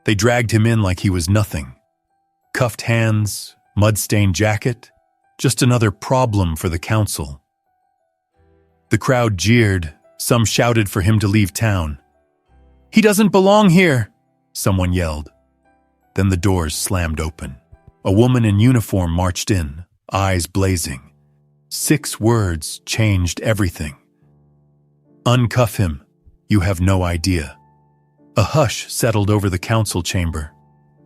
They dragged him in like he was nothing. Cuffed hands, mud-stained jacket, just another problem for the council. The crowd jeered, some shouted for him to leave town. "He doesn't belong here," someone yelled. Then the doors slammed open. A woman in uniform marched in, eyes blazing. 6 words changed everything. "Uncuff him. You have no idea." A hush settled over the council chamber.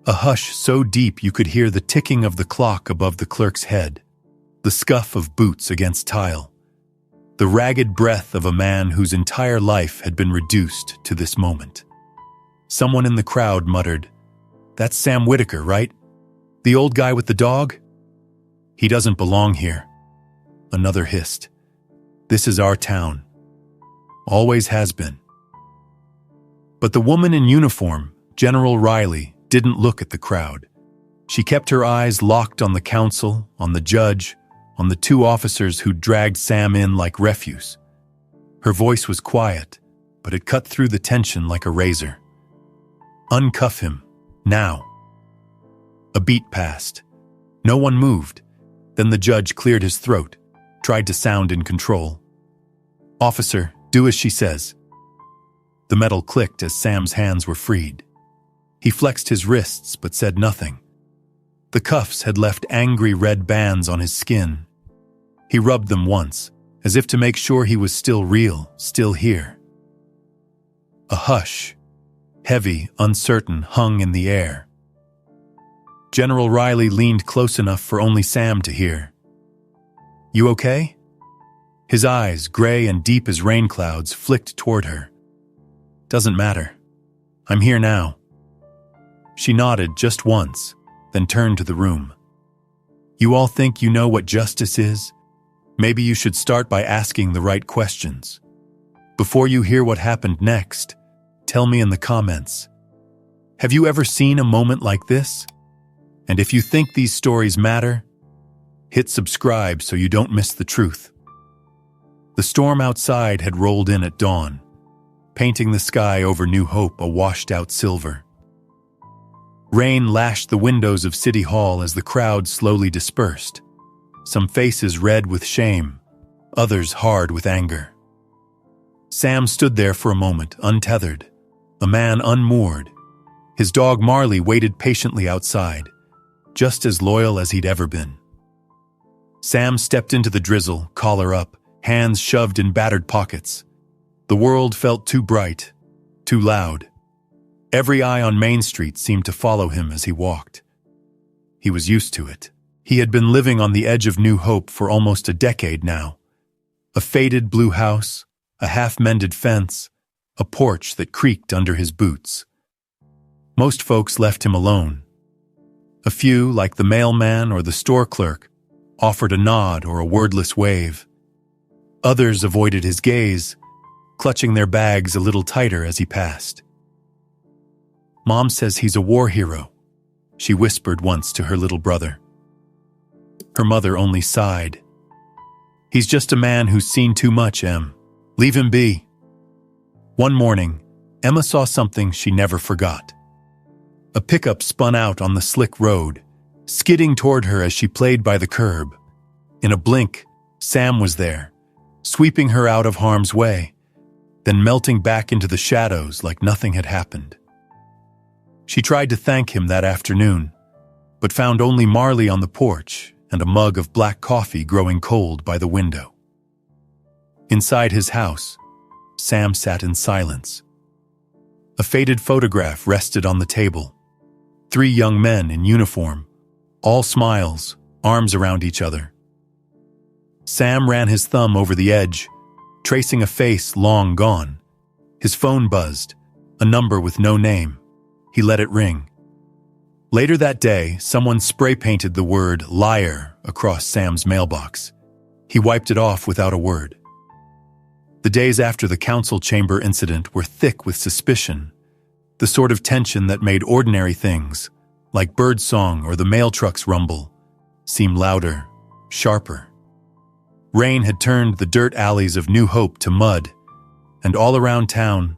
A hush so deep you could hear the ticking of the clock above the clerk's head, the scuff of boots against tile, the ragged breath of a man whose entire life had been reduced to this moment. Someone in the crowd muttered, "That's Sam Whitaker, right? The old guy with the dog?" "He doesn't belong here." Another hissed, "This is our town. Always has been." But the woman in uniform, General Riley, didn't look at the crowd. She kept her eyes locked on the council, on the judge, on the 2 officers who dragged Sam in like refuse. Her voice was quiet, but it cut through the tension like a razor. "Uncuff him, now." A beat passed. No one moved. Then the judge cleared his throat, tried to sound in control. "Officer, do as she says." The metal clicked as Sam's hands were freed. He flexed his wrists but said nothing. The cuffs had left angry red bands on his skin. He rubbed them once, as if to make sure he was still real, still here. A hush, heavy, uncertain, hung in the air. General Riley leaned close enough for only Sam to hear. "You okay?" His eyes, gray and deep as rain clouds, flicked toward her. "Doesn't matter. I'm here now." She nodded just once, then turned to the room. "You all think you know what justice is? Maybe you should start by asking the right questions. Before you hear what happened next, tell me in the comments. Have you ever seen a moment like this? And if you think these stories matter, hit subscribe so you don't miss the truth." The storm outside had rolled in at dawn, painting the sky over New Hope a washed-out silver. Rain lashed the windows of City Hall as the crowd slowly dispersed, some faces red with shame, others hard with anger. Sam stood there for a moment, untethered, a man unmoored. His dog Marley waited patiently outside, just as loyal as he'd ever been. Sam stepped into the drizzle, collar up, hands shoved in battered pockets. The world felt too bright, too loud. Every eye on Main Street seemed to follow him as he walked. He was used to it. He had been living on the edge of New Hope for almost a decade now. A faded blue house, a half-mended fence, a porch that creaked under his boots. Most folks left him alone. A few, like the mailman or the store clerk, offered a nod or a wordless wave. Others avoided his gaze, clutching their bags a little tighter as he passed. "Mom says he's a war hero," she whispered once to her little brother. Her mother only sighed. "He's just a man who's seen too much, Em. Leave him be." One morning, Emma saw something she never forgot. A pickup spun out on the slick road, skidding toward her as she played by the curb. In a blink, Sam was there, sweeping her out of harm's way, then melting back into the shadows like nothing had happened. She tried to thank him that afternoon, but found only Marley on the porch and a mug of black coffee growing cold by the window. Inside his house, Sam sat in silence. A faded photograph rested on the table. 3 young men in uniform, all smiles, arms around each other. Sam ran his thumb over the edge, tracing a face long gone. His phone buzzed, a number with no name. He let it ring. Later that day, someone spray-painted the word "liar" across Sam's mailbox. He wiped it off without a word. The days after the council chamber incident were thick with suspicion, the sort of tension that made ordinary things, like birdsong or the mail truck's rumble, seem louder, sharper. Rain had turned the dirt alleys of New Hope to mud, and all around town,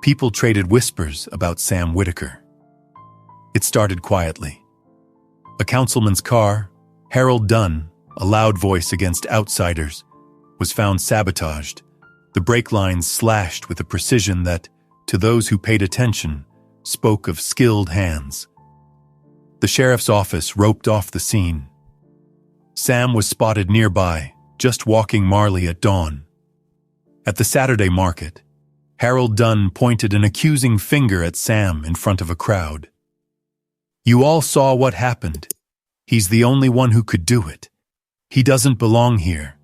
people traded whispers about Sam Whitaker. It started quietly. A councilman's car, Harold Dunn, a loud voice against outsiders, was found sabotaged, the brake lines slashed with a precision that, to those who paid attention, spoke of skilled hands. The sheriff's office roped off the scene. Sam was spotted nearby, just walking Marley at dawn. At the Saturday market, Harold Dunn pointed an accusing finger at Sam in front of a crowd. "You all saw what happened. He's the only one who could do it. He doesn't belong here."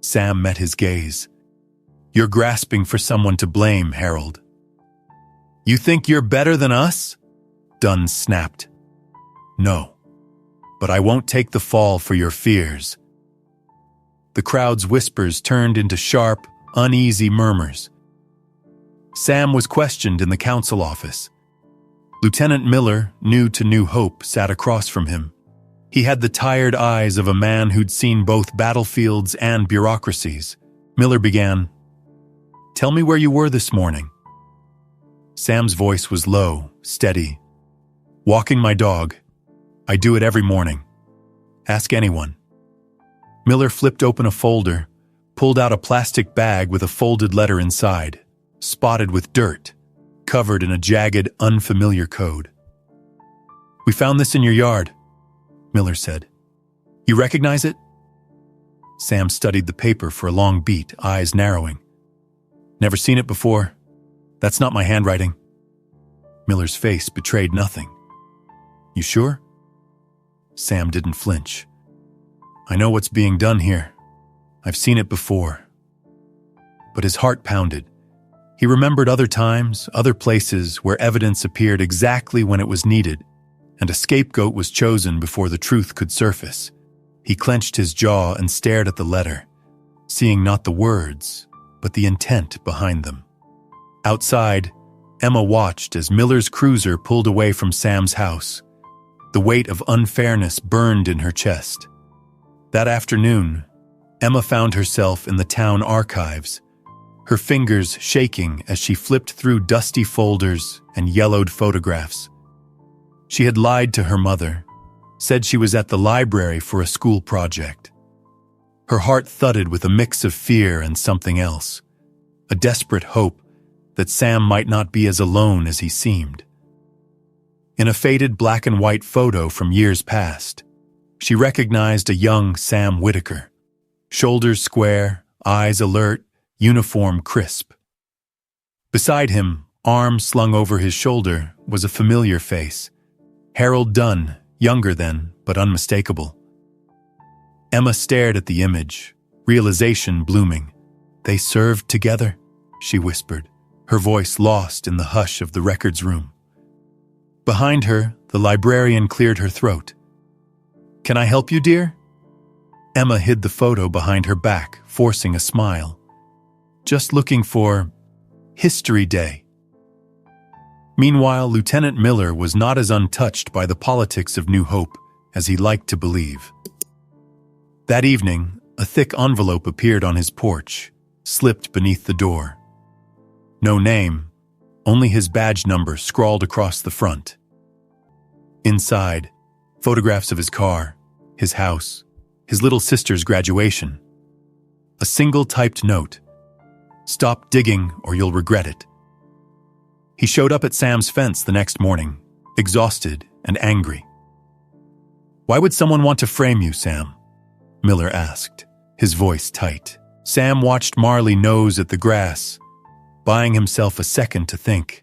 Sam met his gaze. "You're grasping for someone to blame, Harold." "You think you're better than us?" Dunn snapped. "No, but I won't take the fall for your fears." The crowd's whispers turned into sharp, uneasy murmurs. Sam was questioned in the council office. Lieutenant Miller, new to New Hope, sat across from him. He had the tired eyes of a man who'd seen both battlefields and bureaucracies. Miller began, "Tell me where you were this morning." Sam's voice was low, steady. "Walking my dog. I do it every morning. Ask anyone." Miller flipped open a folder, pulled out a plastic bag with a folded letter inside, spotted with dirt, covered in a jagged, unfamiliar code. "We found this in your yard," Miller said. "You recognize it?" Sam studied the paper for a long beat, eyes narrowing. "Never seen it before. That's not my handwriting." Miller's face betrayed nothing. "You sure?" Sam didn't flinch. "I know what's being done here. I've seen it before." But his heart pounded. He remembered other times, other places where evidence appeared exactly when it was needed, and a scapegoat was chosen before the truth could surface. He clenched his jaw and stared at the letter, seeing not the words, but the intent behind them. Outside, Emma watched as Miller's cruiser pulled away from Sam's house. The weight of unfairness burned in her chest. That afternoon, Emma found herself in the town archives, her fingers shaking as she flipped through dusty folders and yellowed photographs. She had lied to her mother, said she was at the library for a school project. Her heart thudded with a mix of fear and something else, a desperate hope that Sam might not be as alone as he seemed. In a faded black and white photo from years past, she recognized a young Sam Whitaker, shoulders square, eyes alert, uniform crisp. Beside him, arms slung over his shoulder, was a familiar face. Harold Dunn, younger then, but unmistakable. Emma stared at the image, realization blooming. "They served together," she whispered, her voice lost in the hush of the records room. Behind her, the librarian cleared her throat. "Can I help you, dear?" Emma hid the photo behind her back, forcing a smile. "Just looking for History Day." Meanwhile, Lieutenant Miller was not as untouched by the politics of New Hope as he liked to believe. That evening, a thick envelope appeared on his porch, slipped beneath the door. No name, only his badge number scrawled across the front. Inside, photographs of his car, his house, his little sister's graduation. A single typed note. "Stop digging or you'll regret it." He showed up at Sam's fence the next morning, exhausted and angry. "Why would someone want to frame you, Sam?" Miller asked, his voice tight. Sam watched Marley nose at the grass, buying himself a second to think.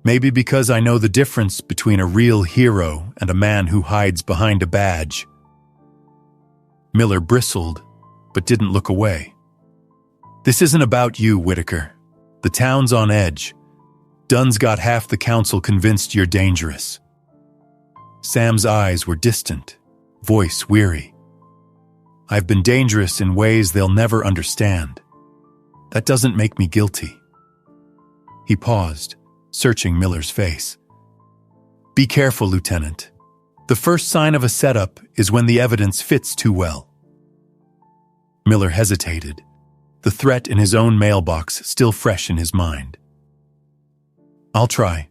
"Maybe because I know the difference between a real hero and a man who hides behind a badge." Miller bristled, but didn't look away. "This isn't about you, Whitaker. The town's on edge. Dunn's got half the council convinced you're dangerous." Sam's eyes were distant, voice weary. "I've been dangerous in ways they'll never understand. That doesn't make me guilty." He paused, searching Miller's face. "Be careful, Lieutenant. The first sign of a setup is when the evidence fits too well." Miller hesitated, the threat in his own mailbox still fresh in his mind. "I'll try."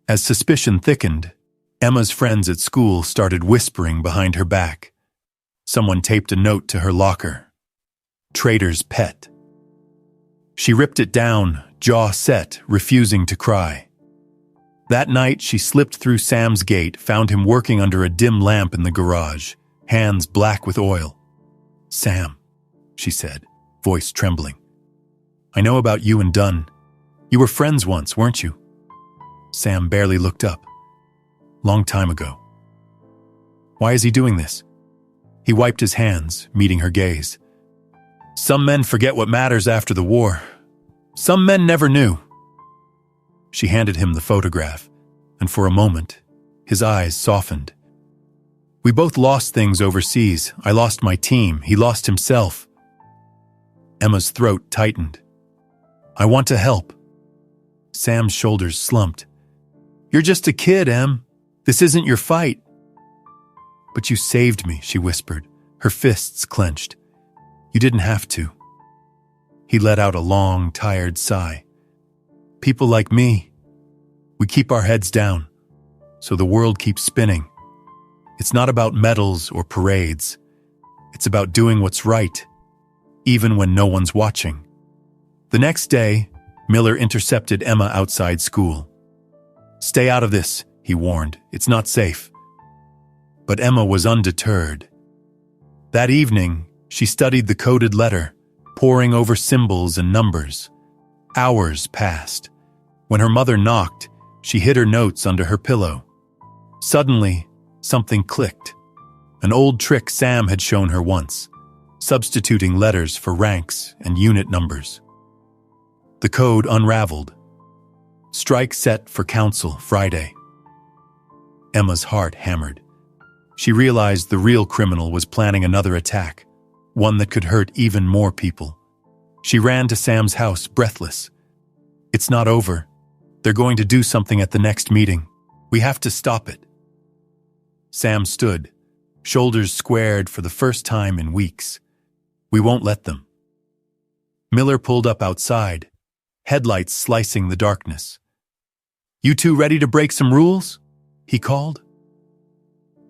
As suspicion thickened, Emma's friends at school started whispering behind her back. Someone taped a note to her locker. Traitor's pet. She ripped it down, jaw set, refusing to cry. That night, she slipped through Sam's gate, found him working under a dim lamp in the garage, hands black with oil. "Sam," she said, voice trembling. "I know about you and Dunn. You were friends once, weren't you?" Sam barely looked up. "Long time ago." "Why is he doing this?" He wiped his hands, meeting her gaze. "Some men forget what matters after the war. Some men never knew." She handed him the photograph, and for a moment, his eyes softened. "We both lost things overseas. I lost my team. He lost himself." Emma's throat tightened. "I want to help." Sam's shoulders slumped. "You're just a kid, Em. This isn't your fight." "But you saved me," she whispered, her fists clenched. "You didn't have to." He let out a long, tired sigh. "People like me, we keep our heads down, so the world keeps spinning. It's not about medals or parades. It's about doing what's right, even when no one's watching." The next day, Miller intercepted Emma outside school. "Stay out of this," he warned. "It's not safe." But Emma was undeterred. That evening, she studied the coded letter, poring over symbols and numbers. Hours passed. When her mother knocked, she hid her notes under her pillow. Suddenly, something clicked. An old trick Sam had shown her once, substituting letters for ranks and unit numbers. The code unraveled. Strike set for council Friday. Emma's heart hammered. She realized the real criminal was planning another attack, one that could hurt even more people. She ran to Sam's house, breathless. "It's not over. They're going to do something at the next meeting. We have to stop it." Sam stood, shoulders squared for the first time in weeks. "We won't let them." Miller pulled up outside, headlights slicing the darkness. "You two ready to break some rules?" he called.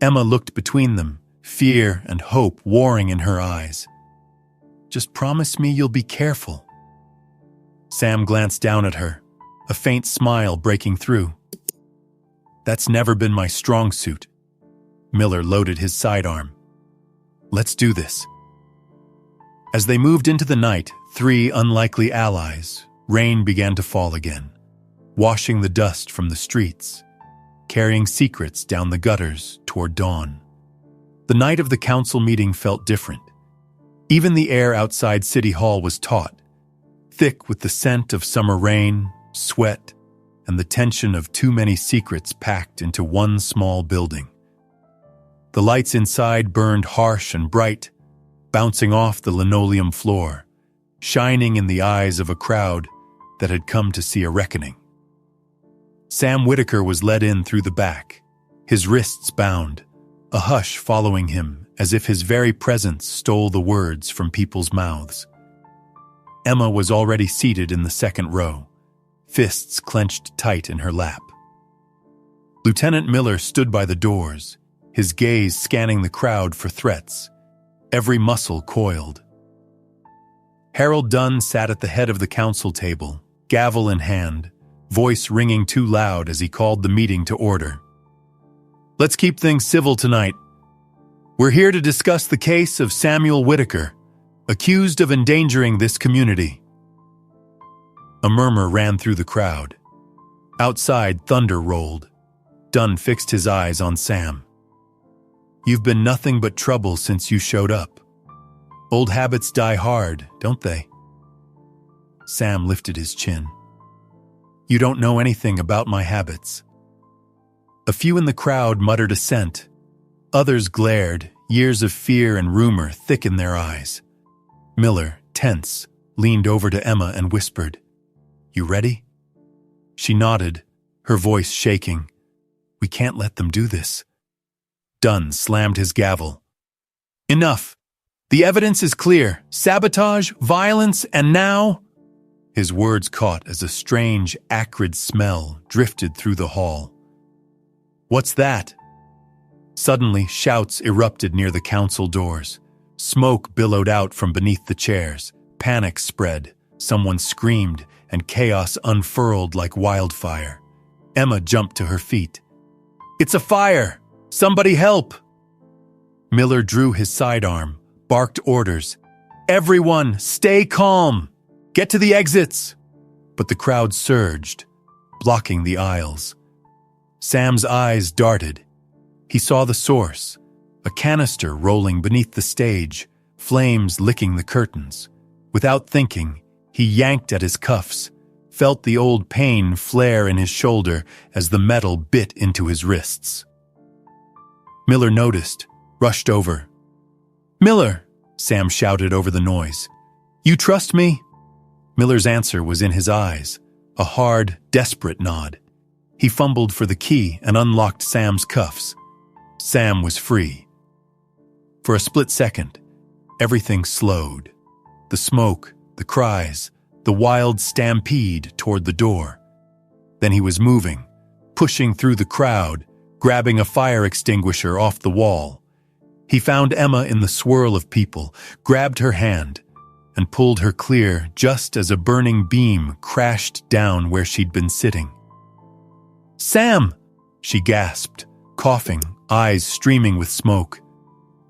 Emma looked between them, fear and hope warring in her eyes. "Just promise me you'll be careful." Sam glanced down at her, a faint smile breaking through. "That's never been my strong suit." Miller loaded his sidearm. "Let's do this." As they moved into the night, three unlikely allies, rain began to fall again, washing the dust from the streets, carrying secrets down the gutters toward dawn. The night of the council meeting felt different. Even the air outside City Hall was taut, thick with the scent of summer rain, sweat, and the tension of too many secrets packed into one small building. The lights inside burned harsh and bright, bouncing off the linoleum floor, shining in the eyes of a crowd that had come to see a reckoning. Sam Whitaker was led in through the back, his wrists bound, a hush following him as if his very presence stole the words from people's mouths. Emma was already seated in the second row, fists clenched tight in her lap. Lieutenant Miller stood by the doors, his gaze scanning the crowd for threats, every muscle coiled. Harold Dunn sat at the head of the council table, gavel in hand, voice ringing too loud as he called the meeting to order. "Let's keep things civil tonight. We're here to discuss the case of Samuel Whitaker, accused of endangering this community." A murmur ran through the crowd. Outside, thunder rolled. Dunn fixed his eyes on Sam. "You've been nothing but trouble since you showed up. Old habits die hard, don't they?" Sam lifted his chin. "You don't know anything about my habits." A few in the crowd muttered assent. Others glared, years of fear and rumor thick in their eyes. Miller, tense, leaned over to Emma and whispered, "You ready?" She nodded, her voice shaking. "We can't let them do this." Dunn slammed his gavel. "Enough. The evidence is clear. Sabotage, violence, and now..." His words caught as a strange, acrid smell drifted through the hall. "What's that?" Suddenly, shouts erupted near the council doors. Smoke billowed out from beneath the chairs. Panic spread. Someone screamed, and chaos unfurled like wildfire. Emma jumped to her feet. "It's a fire! Somebody help!" Miller drew his sidearm, barked orders. "Everyone, stay calm! Get to the exits!" But the crowd surged, blocking the aisles. Sam's eyes darted. He saw the source, a canister rolling beneath the stage, flames licking the curtains. Without thinking, he yanked at his cuffs, felt the old pain flare in his shoulder as the metal bit into his wrists. Miller noticed, rushed over. "Miller!" Sam shouted over the noise. "You trust me?" Miller's answer was in his eyes, a hard, desperate nod. He fumbled for the key and unlocked Sam's cuffs. Sam was free. For a split second, everything slowed. The smoke, the cries, the wild stampede toward the door. Then he was moving, pushing through the crowd, grabbing a fire extinguisher off the wall. He found Emma in the swirl of people, grabbed her hand, and pulled her clear just as a burning beam crashed down where she'd been sitting. "Sam!" she gasped, coughing, eyes streaming with smoke.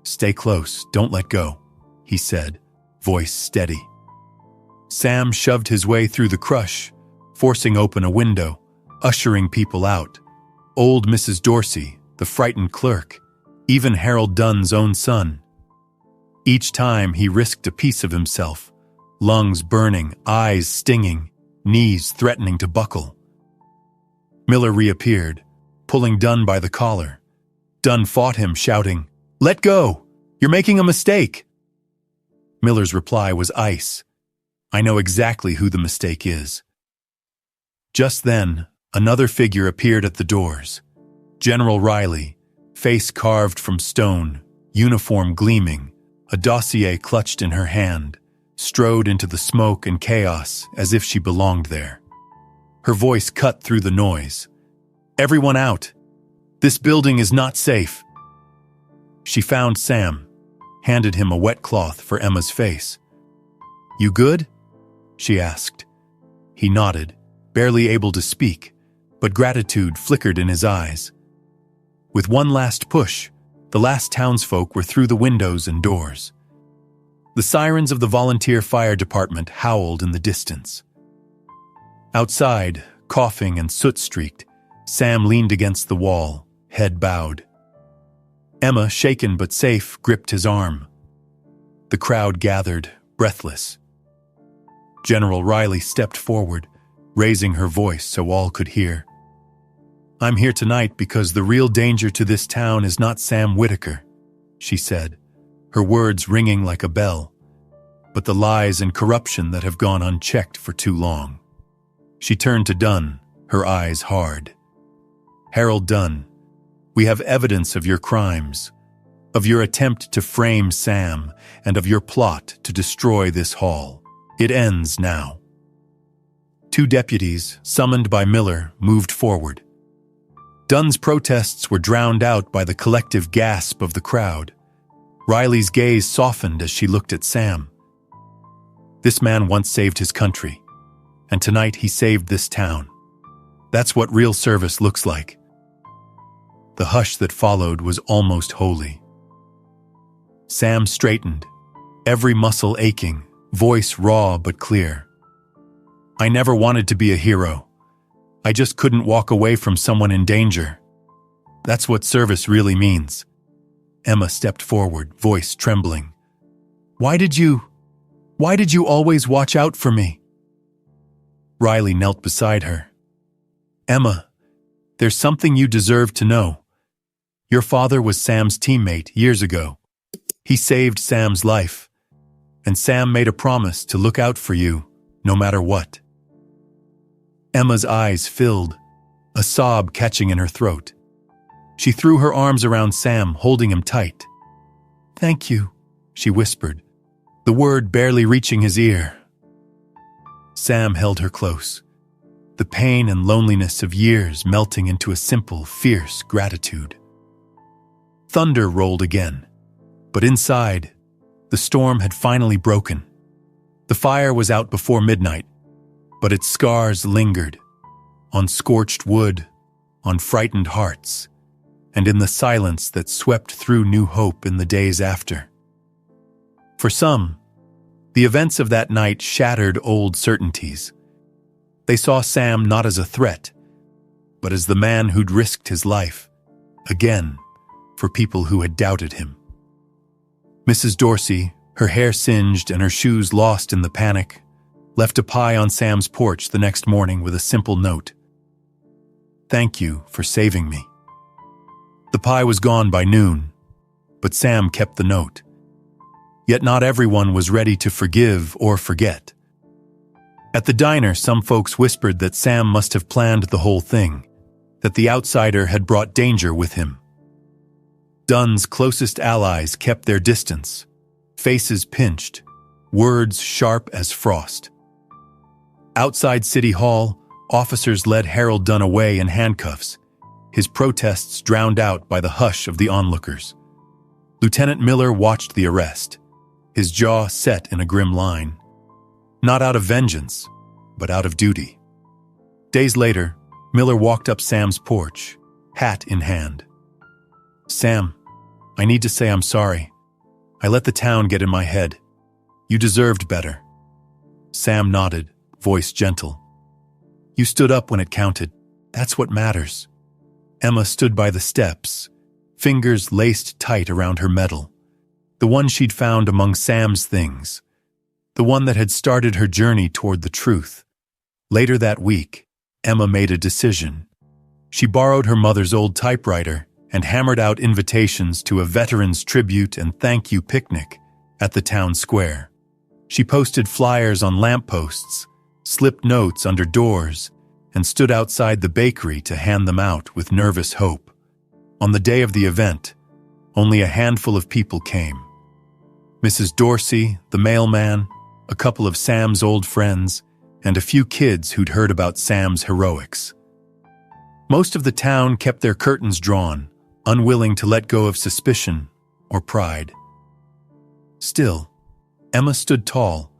"Stay close, don't let go," he said, voice steady. Sam shoved his way through the crush, forcing open a window, ushering people out. Old Mrs. Dorsey, the frightened clerk, even Harold Dunn's own son. Each time he risked a piece of himself, lungs burning, eyes stinging, knees threatening to buckle. Miller reappeared, pulling Dunn by the collar. Dunn fought him, shouting, "Let go! You're making a mistake!" Miller's reply was ice. "I know exactly who the mistake is." Just then, another figure appeared at the doors. General Riley, face carved from stone, uniform gleaming, a dossier clutched in her hand, strode into the smoke and chaos as if she belonged there. Her voice cut through the noise. "Everyone out! This building is not safe!" She found Sam, handed him a wet cloth for Emma's face. "You good?" she asked. He nodded, barely able to speak, but gratitude flickered in his eyes. With one last push, the last townsfolk were through the windows and doors. The sirens of the volunteer fire department howled in the distance. Outside, coughing and soot-streaked, Sam leaned against the wall, head bowed. Emma, shaken but safe, gripped his arm. The crowd gathered, breathless. General Riley stepped forward, raising her voice so all could hear. "I'm here tonight because the real danger to this town is not Sam Whitaker," she said, her words ringing like a bell, "but the lies and corruption that have gone unchecked for too long." She turned to Dunn, her eyes hard. "Harold Dunn, we have evidence of your crimes, of your attempt to frame Sam, and of your plot to destroy this hall. It ends now." Two deputies, summoned by Miller, moved forward. Dunn's protests were drowned out by the collective gasp of the crowd. Riley's gaze softened as she looked at Sam. This man once saved his country, and tonight he saved this town. That's what real service looks like. The hush that followed was almost holy. Sam straightened, every muscle aching, voice raw but clear. "I never wanted to be a hero. I just couldn't walk away from someone in danger. That's what service really means." Emma stepped forward, voice trembling. Why did you always watch out for me?" Riley knelt beside her. "Emma, there's something you deserve to know. Your father was Sam's teammate years ago. He saved Sam's life, and Sam made a promise to look out for you, no matter what." Emma's eyes filled, a sob catching in her throat. She threw her arms around Sam, holding him tight. "Thank you," she whispered, the word barely reaching his ear. Sam held her close, the pain and loneliness of years melting into a simple, fierce gratitude. Thunder rolled again, but inside, the storm had finally broken. The fire was out before midnight, but its scars lingered, on scorched wood, on frightened hearts, and in the silence that swept through new hope in the days after. For some, the events of that night shattered old certainties. They saw Sam not as a threat, but as the man who'd risked his life, again, for people who had doubted him. Mrs. Dorsey, her hair singed and her shoes lost in the panic, left a pie on Sam's porch the next morning with a simple note. "Thank you for saving me." The pie was gone by noon, but Sam kept the note. Yet not everyone was ready to forgive or forget. At the diner, some folks whispered that Sam must have planned the whole thing, that the outsider had brought danger with him. Dunn's closest allies kept their distance, faces pinched, words sharp as frost. Outside City Hall, officers led Harold Dunn away in handcuffs, his protests drowned out by the hush of the onlookers. Lieutenant Miller watched the arrest, his jaw set in a grim line. Not out of vengeance, but out of duty. Days later, Miller walked up Sam's porch, hat in hand. "Sam, I need to say I'm sorry. I let the town get in my head. You deserved better." Sam nodded, voice gentle. "You stood up when it counted. That's what matters." Emma stood by the steps, fingers laced tight around her medal, the one she'd found among Sam's things, the one that had started her journey toward the truth. Later that week, Emma made a decision. She borrowed her mother's old typewriter and hammered out invitations to a veterans tribute and thank you picnic at the town square. She posted flyers on lampposts, slipped notes under doors, and stood outside the bakery to hand them out with nervous hope. On the day of the event, only a handful of people came. Mrs. Dorsey, the mailman, a couple of Sam's old friends, and a few kids who'd heard about Sam's heroics. Most of the town kept their curtains drawn, unwilling to let go of suspicion or pride. Still, Emma stood tall,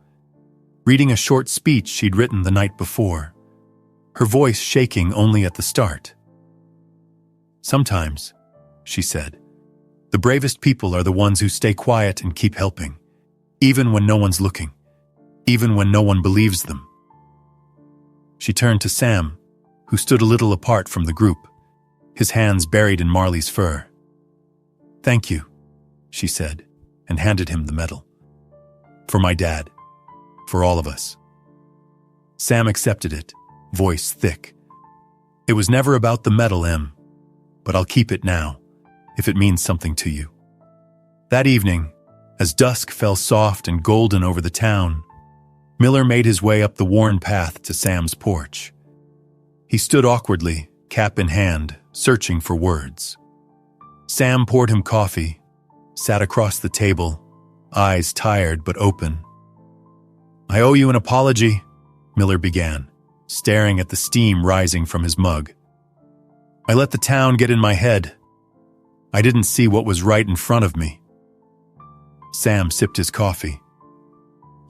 reading a short speech she'd written the night before, her voice shaking only at the start. "Sometimes," she said, "the bravest people are the ones who stay quiet and keep helping, even when no one's looking, even when no one believes them." She turned to Sam, who stood a little apart from the group, his hands buried in Marley's fur. "Thank you," she said, and handed him the medal. "For my dad. For all of us." Sam accepted it, voice thick. "It was never about the medal, Em, but I'll keep it now, if it means something to you." That evening, as dusk fell soft and golden over the town, Miller made his way up the worn path to Sam's porch. He stood awkwardly, cap in hand, searching for words. Sam poured him coffee, sat across the table, eyes tired but open. "I owe you an apology," Miller began, staring at the steam rising from his mug. "I let the town get in my head. I didn't see what was right in front of me." Sam sipped his coffee.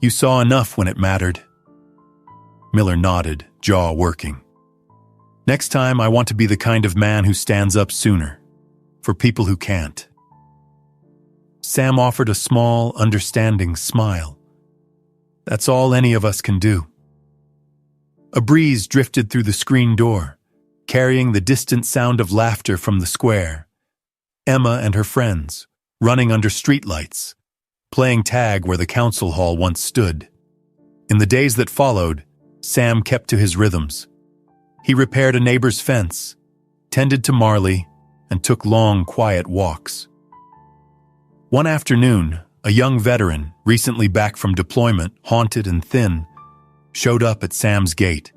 "You saw enough when it mattered." Miller nodded, jaw working. "Next time, I want to be the kind of man who stands up sooner, for people who can't." Sam offered a small, understanding smile. "That's all any of us can do." A breeze drifted through the screen door, carrying the distant sound of laughter from the square. Emma and her friends, running under streetlights, playing tag where the council hall once stood. In the days that followed, Sam kept to his rhythms. He repaired a neighbor's fence, tended to Marley, and took long, quiet walks. One afternoon, a young veteran, recently back from deployment, haunted and thin, showed up at Sam's gate,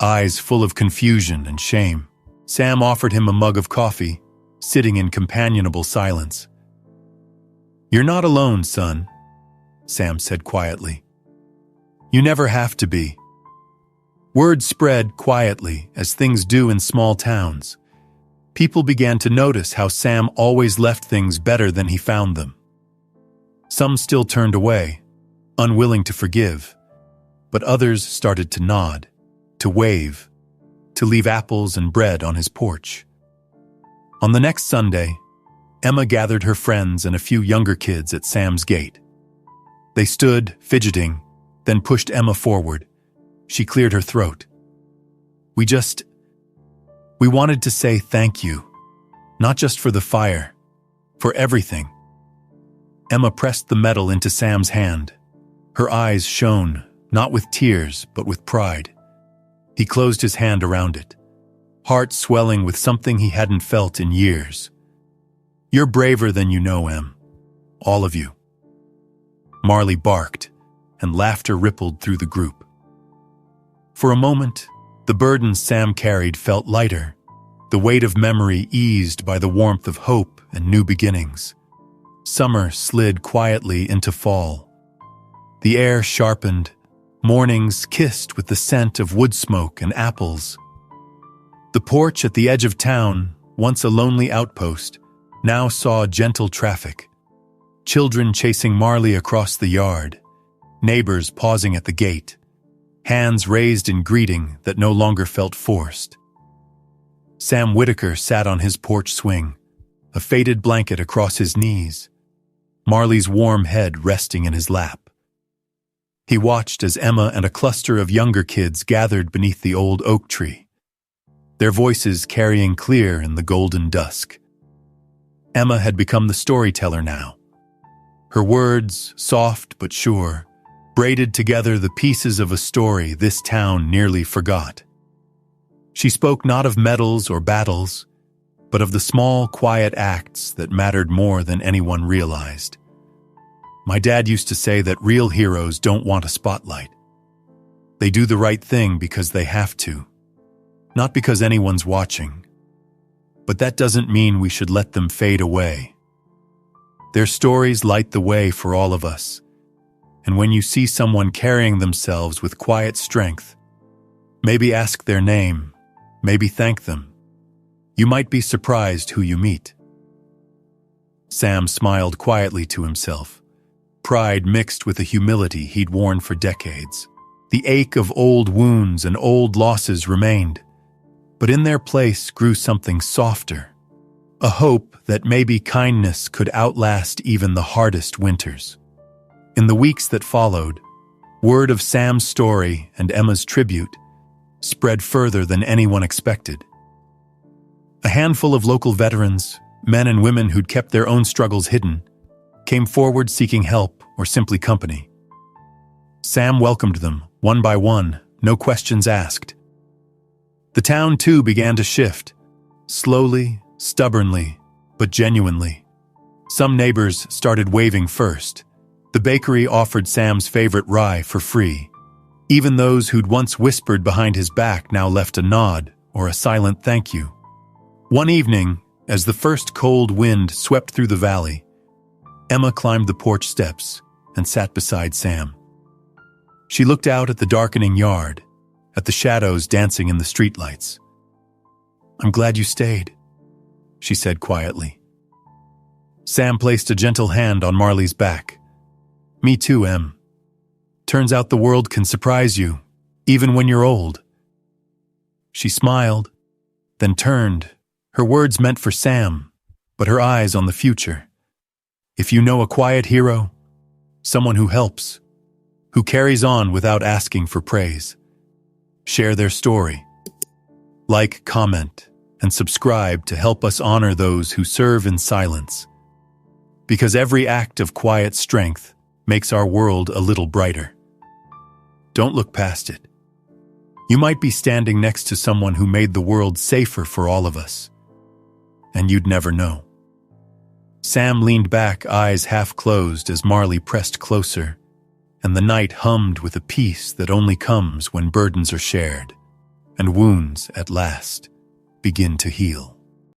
eyes full of confusion and shame. Sam offered him a mug of coffee, sitting in companionable silence. "You're not alone, son," Sam said quietly. "You never have to be. Word spread quietly, as things do in small towns. People began to notice how Sam always left things better than he found them. Some still turned away, unwilling to forgive, but others started to nod, to wave, to leave apples and bread on his porch. On the next Sunday, Emma gathered her friends and a few younger kids at Sam's gate. They stood, fidgeting, then pushed Emma forward. She cleared her throat. We wanted to say thank you, not just for the fire, for everything. Emma pressed the medal into Sam's hand. Her eyes shone, not with tears, but with pride. He closed his hand around it, heart swelling with something he hadn't felt in years. You're braver than you know, Em. All of you. Marley barked, and laughter rippled through the group. For a moment, the burden Sam carried felt lighter, the weight of memory eased by the warmth of hope and new beginnings. Summer slid quietly into fall. The air sharpened, mornings kissed with the scent of wood smoke and apples. The porch at the edge of town, once a lonely outpost, now saw gentle traffic. Children chasing Marley across the yard, neighbors pausing at the gate, hands raised in greeting that no longer felt forced. Sam Whitaker sat on his porch swing, a faded blanket across his knees, Marley's warm head resting in his lap. He watched as Emma and a cluster of younger kids gathered beneath the old oak tree, their voices carrying clear in the golden dusk. Emma had become the storyteller now. Her words, soft but sure, braided together the pieces of a story this town nearly forgot. She spoke not of medals or battles, but of the small, quiet acts that mattered more than anyone realized. My dad used to say that real heroes don't want a spotlight. They do the right thing because they have to, not because anyone's watching. But that doesn't mean we should let them fade away. Their stories light the way for all of us. And when you see someone carrying themselves with quiet strength, maybe ask their name, maybe thank them. You might be surprised who you meet. Sam smiled quietly to himself, pride mixed with a humility he'd worn for decades. The ache of old wounds and old losses remained, but in their place grew something softer, a hope that maybe kindness could outlast even the hardest winters. In the weeks that followed, word of Sam's story and Emma's tribute spread further than anyone expected. A handful of local veterans, men and women who'd kept their own struggles hidden, came forward seeking help or simply company. Sam welcomed them, one by one, no questions asked. The town, too, began to shift, slowly, stubbornly, but genuinely. Some neighbors started waving first. The bakery offered Sam's favorite rye for free. Even those who'd once whispered behind his back now left a nod or a silent thank you. One evening, as the first cold wind swept through the valley, Emma climbed the porch steps and sat beside Sam. She looked out at the darkening yard, at the shadows dancing in the streetlights. "I'm glad you stayed," she said quietly. Sam placed a gentle hand on Marley's back. "Me too, Em. Turns out the world can surprise you, even when you're old." She smiled, then turned, her words meant for Sam, but her eyes on the future. "If you know a quiet hero, someone who helps, who carries on without asking for praise, share their story. Like, comment, and subscribe to help us honor those who serve in silence. Because every act of quiet strength makes our world a little brighter. Don't look past it. You might be standing next to someone who made the world safer for all of us. And you'd never know." Sam leaned back, eyes half closed as Marley pressed closer, and the night hummed with a peace that only comes when burdens are shared, and wounds, at last, begin to heal.